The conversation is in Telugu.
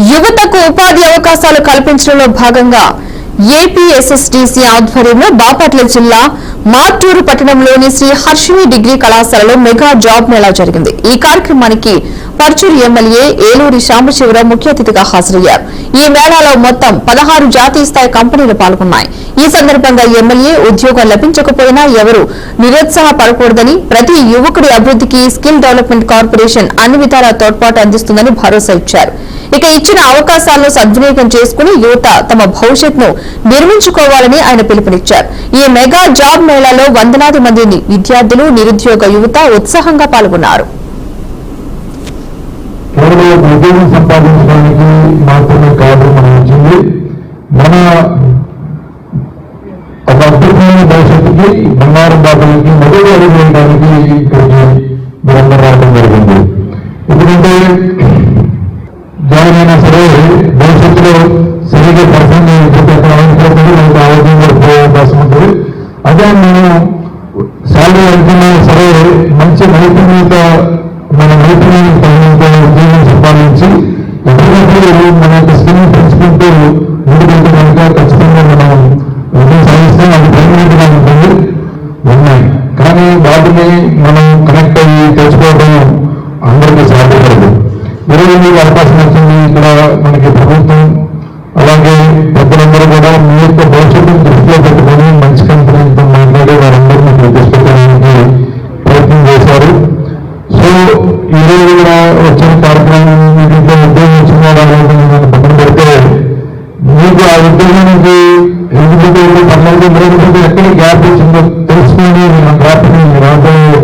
యువతకు ఉపాధి అవకాశాలు కల్పించడంలో భాగంగా ఏపీఎస్ఎస్డీసీ ఆధ్వర్యంలో బాపట్ల జిల్లా మార్టూరు పట్టణంలోని శ్రీ హర్షిని డిగ్రీ కళాశాలలో మెగా జాబ్ మేళా జరిగింది. ఈ కార్యక్రమానికి పర్చూరు ఎమ్మెల్యే ఏలూరి సాంబశివరావు ముఖ్య అతిథిగా హాజరయ్యారు. ఈ మేళాలో మొత్తం 16 జాతీయ స్థాయి కంపెనీలు పాల్గొన్నాయి. ఈ సందర్భంగా ఎమ్మెల్యే ఉద్యోగం లభించకపోయినా ఎవరూ నిరుత్సాహపడకూడదని, ప్రతి యువకుడి అభివృద్ధికి స్కిల్ డెవలప్మెంట్ కార్పొరేషన్ అన్ని విధాలా తోడ్పాటు అందిస్తుందని భరోసా ఇచ్చారు. ఇక ఇచ్చిన అవకాశాలను సద్వినియోగం చేసుకుని యువత తమ భవిష్యత్తును నిర్మించుకోవాలని ఆయన పిలుపునిచ్చారు. ఈ మెగా జాబ్ మేళాలో వందలాది మంది విద్యార్థులు, నిరుద్యోగ యువత ఉత్సాహంగా పాల్గొన్నారు. ఉద్యోగం సంపాదించడానికి మాత్రమే కాదు మనం వచ్చింది, మన ఒక అద్భుతమైన భవిష్యత్తుకి బంగారం బాటలకి మొదటి అడుగు వేయడానికి ఇక్కడికి మీరందరూ రావడం జరిగింది. ఎందుకంటే ఎవరైనా సరే భవిష్యత్తులో సరిగ్గా పర్సన్ ఆరోగ్యంగా పోయే అవకాశం ఉంటుంది. అదే మనం శాలరీ అనుకున్నా సరే మంచి నైపుణ్యత, మన నైపుణ్యానికి తగినంత ఉద్యోగం సంపాదించి ఎప్పటికప్పుడు మన యొక్క స్కిల్ పెంచుకుంటూ ముందుకెళ్తే కనుక ఖచ్చితంగా మనం విజయం సాధిస్తే అది పరిమితంగా ఉంటుంది ఉన్నాయి. కానీ వాటిని మనం కనెక్ట్ అయ్యి తెచ్చుకోవడం అందరికీ సాధ్యపడదు. ఈరోజు మీకు అవకాశం వచ్చింది. ఇక్కడ మనకి ప్రభుత్వం అలాగే పెద్దలందరూ కూడా మీ యొక్క భవిష్యత్తును దృష్టిలో పెట్టుకొని మంచి కంపెనీలతో మాట్లాడి వారందరినీ తీసుకెళ్ళడానికి ప్రయత్నం చేశారు. సో ఈరోజు కూడా వచ్చిన కార్యక్రమం వీటిలో ఉద్యోగం వచ్చిన వాళ్ళని పక్కన పెడితే మీకు ఆ ఉద్యోగానికి ఎలిజిబిలిటీ పర్లేదు, లేకపోతే ఎక్కడ గ్యాప్ వచ్చిందో తెలుసుకొని ఆ గ్యాప్ని రాబోయే